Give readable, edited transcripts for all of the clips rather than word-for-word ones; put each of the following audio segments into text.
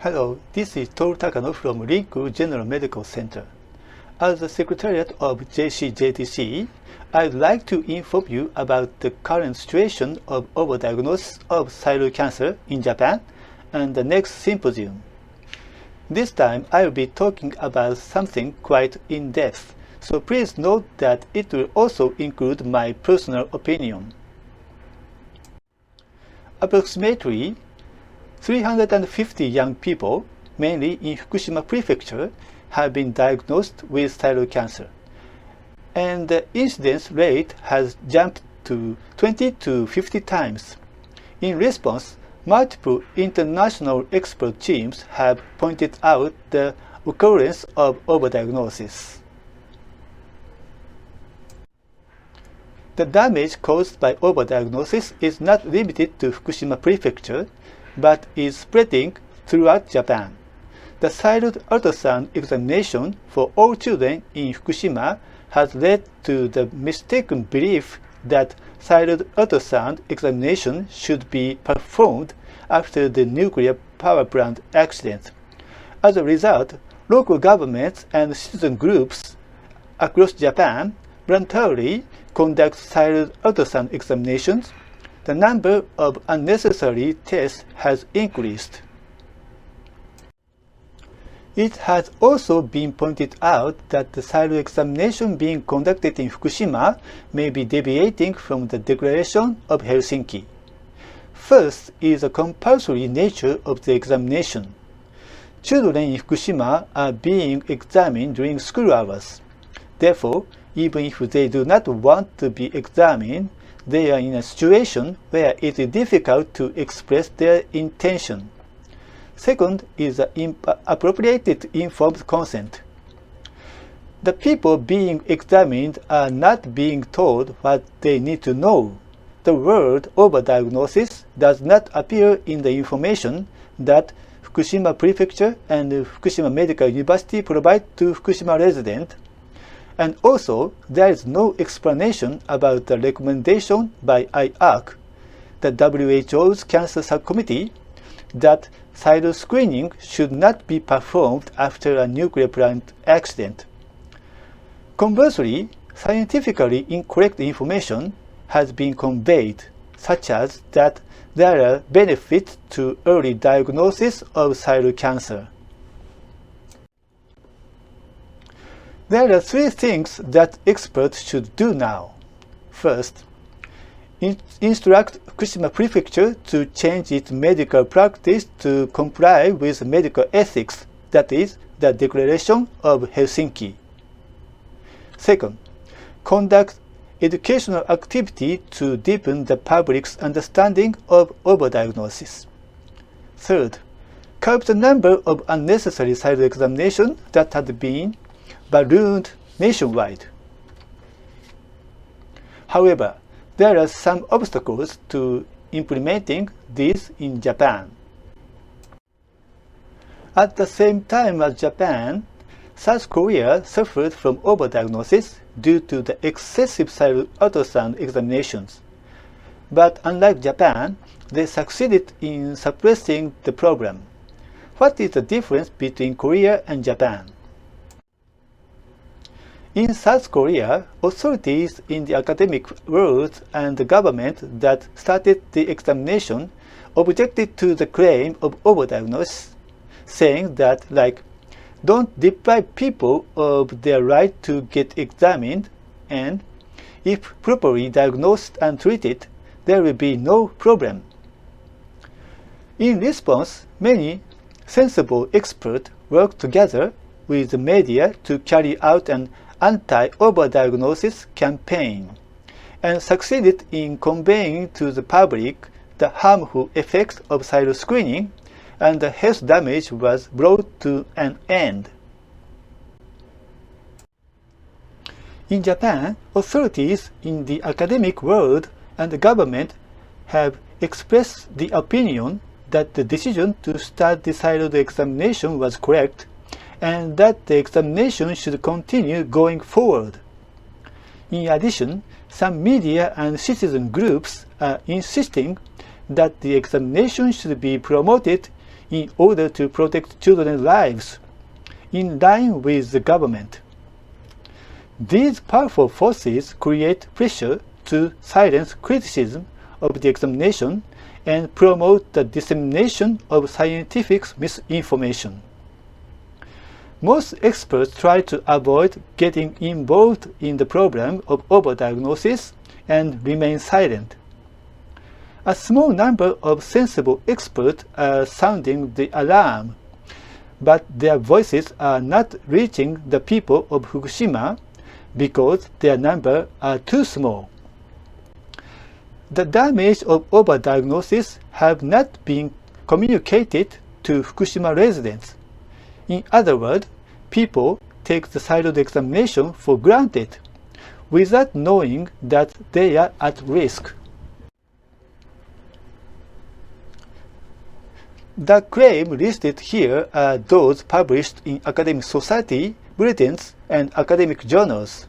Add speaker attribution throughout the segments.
Speaker 1: Hello, this is Toru Takano from Rinku General Medical Center. As the Secretariat of JCJTC, I'd like to inform you about the current situation of overdiagnosis of thyroid cancer in Japan and the next symposium. This time I will be talking about something quite in-depth, so please note that it will also include my personal opinion. Approximately 350 young people, mainly in Fukushima Prefecture, have been diagnosed with thyroid cancer, and the incidence rate has jumped to 20 to 50 times. In response, multiple international expert teams have pointed out the occurrence of overdiagnosis. The damage caused by overdiagnosis is not limited to Fukushima Prefecture, but is spreading throughout Japan. The thyroid ultrasound examination for all children in Fukushima has led to the mistaken belief that thyroid ultrasound examination should be performed after the nuclear power plant accident. As a result, local governments and citizen groups across Japan voluntarily conduct thyroid ultrasound examinations. The number of unnecessary tests has increased. It has also been pointed out that the thyroid examination being conducted in Fukushima may be deviating from the Declaration of Helsinki. First is the compulsory nature of the examination. Children in Fukushima are being examined during school hours. Therefore, even if they do not want to be examined, they are in a situation where it is difficult to express their intention. Second is the appropriate informed consent. The people being examined are not being told what they need to know. The word overdiagnosis does not appear in the information that Fukushima Prefecture and Fukushima Medical University provide to Fukushima residents. And also, there is no explanation about the recommendation by IARC, the WHO's Cancer Subcommittee, that thyroid screening should not be performed after a nuclear plant accident. Conversely, scientifically incorrect information has been conveyed, such as that there are benefits to early diagnosis of thyroid cancer. There are three things that experts should do now. First, instruct Fukushima Prefecture to change its medical practice to comply with medical ethics, that is, the Declaration of Helsinki. Second, conduct educational activity to deepen the public's understanding of overdiagnosis. Third, curb the number of unnecessary thyroid examinations that had been ballooned nationwide. However, there are some obstacles to implementing this in Japan. At the same time as Japan, South Korea suffered from overdiagnosis due to the excessive thyroid ultrasound examinations. But unlike Japan, they succeeded in suppressing the problem. What is the difference between Korea and Japan? In South Korea, authorities in the academic world and the government that started the examination objected to the claim of overdiagnosis, saying that, don't deprive people of their right to get examined, and if properly diagnosed and treated, there will be no problem. In response, many sensible experts worked together with the media to carry out an anti-overdiagnosis campaign and succeeded in conveying to the public the harmful effects of thyroid screening, and the health damage was brought to an end. In Japan, authorities in the academic world and the government have expressed the opinion that the decision to start the thyroid examination was correct, and that the examination should continue going forward. In addition, some media and citizen groups are insisting that the examination should be promoted in order to protect children's lives, in line with the government. These powerful forces create pressure to silence criticism of the examination and promote the dissemination of scientific misinformation. Most experts try to avoid getting involved in the problem of overdiagnosis and remain silent. A small number of sensible experts are sounding the alarm, but their voices are not reaching the people of Fukushima because their numbers are too small. The damage of overdiagnosis have not been communicated to Fukushima residents. In other words, people take the thyroid examination for granted, without knowing that they are at risk. The claims listed here are those published in academic society bulletins and academic journals.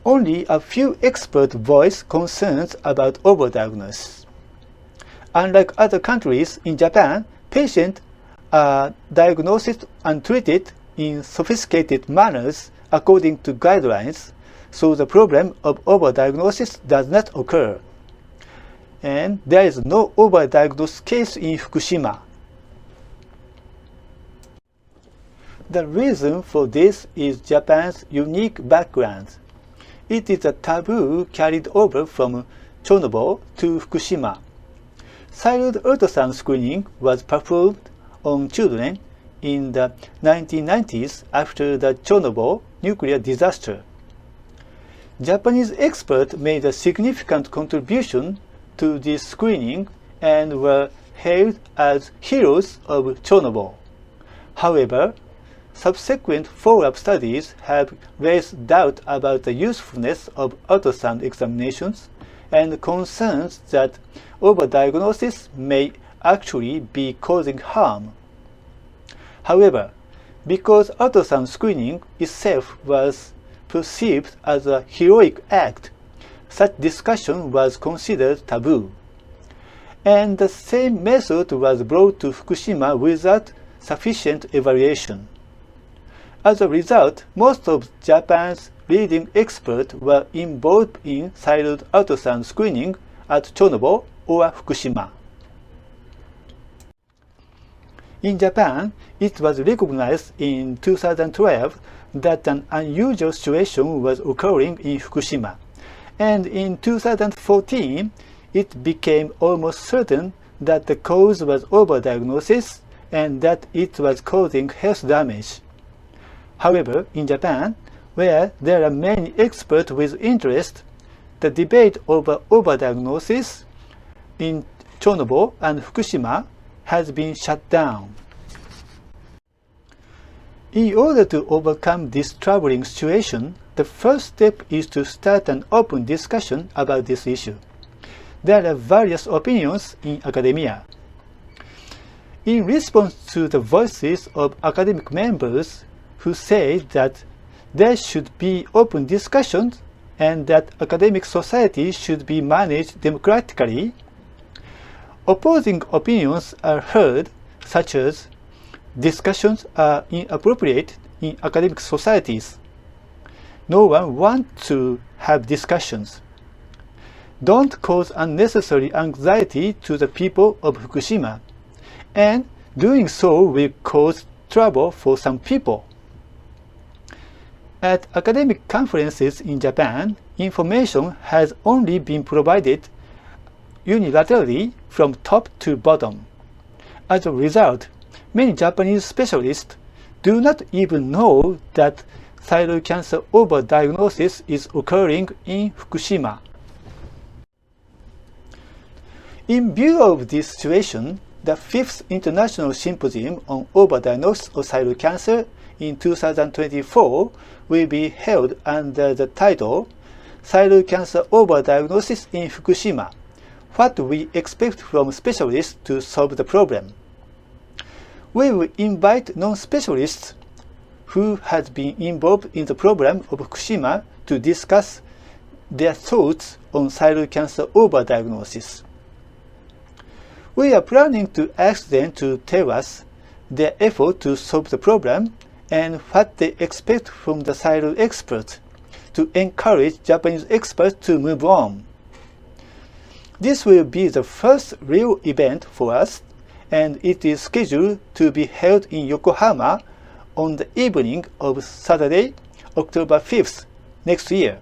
Speaker 1: Only a few experts voice concerns about overdiagnosis. Unlike other countries, in Japan, patients are diagnosed and treated in sophisticated manners according to guidelines, so the problem of overdiagnosis does not occur. And there is no overdiagnosed case in Fukushima. The reason for this is Japan's unique background. It is a taboo carried over from Chernobyl to Fukushima. Thyroid ultrasound screening was performed on children in the 1990s after the Chernobyl nuclear disaster. Japanese experts made a significant contribution to this screening and were hailed as heroes of Chernobyl. However, subsequent follow-up studies have raised doubt about the usefulness of ultrasound examinations and concerns that overdiagnosis may actually be causing harm. However, because ultrasound screening itself was perceived as a heroic act, such discussion was considered taboo. And the same method was brought to Fukushima without sufficient evaluation. As a result, most of Japan's leading experts were involved in thyroid ultrasound screening at Chernobyl or Fukushima. In Japan, it was recognized in 2012 that an unusual situation was occurring in Fukushima, and in 2014 it became almost certain that the cause was overdiagnosis and that it was causing health damage. However, in Japan, where there are many experts with interest, the debate over overdiagnosis in Chernobyl and Fukushima has been shut down. In order to overcome this troubling situation, the first step is to start an open discussion about this issue. There are various opinions in academia. In response to the voices of academic members who say that there should be open discussions and that academic society should be managed democratically, opposing opinions are heard, such as discussions are inappropriate in academic societies. No one wants to have discussions. Don't cause unnecessary anxiety to the people of Fukushima, and doing so will cause trouble for some people. At academic conferences in Japan, information has only been provided unilaterally from top to bottom. As a result, many Japanese specialists do not even know that thyroid cancer overdiagnosis is occurring in Fukushima. In view of this situation, the 5th International Symposium on Overdiagnosis of Thyroid Cancer in 2024 will be held under the title Thyroid Cancer Overdiagnosis in Fukushima: What we expect from specialists to solve the problem. We will invite non-specialists who have been involved in the problem of Fukushima to discuss their thoughts on thyroid cancer overdiagnosis. We are planning to ask them to tell us their effort to solve the problem and what they expect from the thyroid experts to encourage Japanese experts to move on. This will be the first real event for us, and it is scheduled to be held in Yokohama on the evening of Saturday, October 5th next year.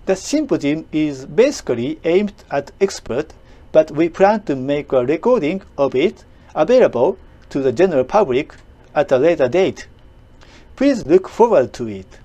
Speaker 1: The symposium is basically aimed at experts, but we plan to make a recording of it available to the general public at a later date. Please look forward to it.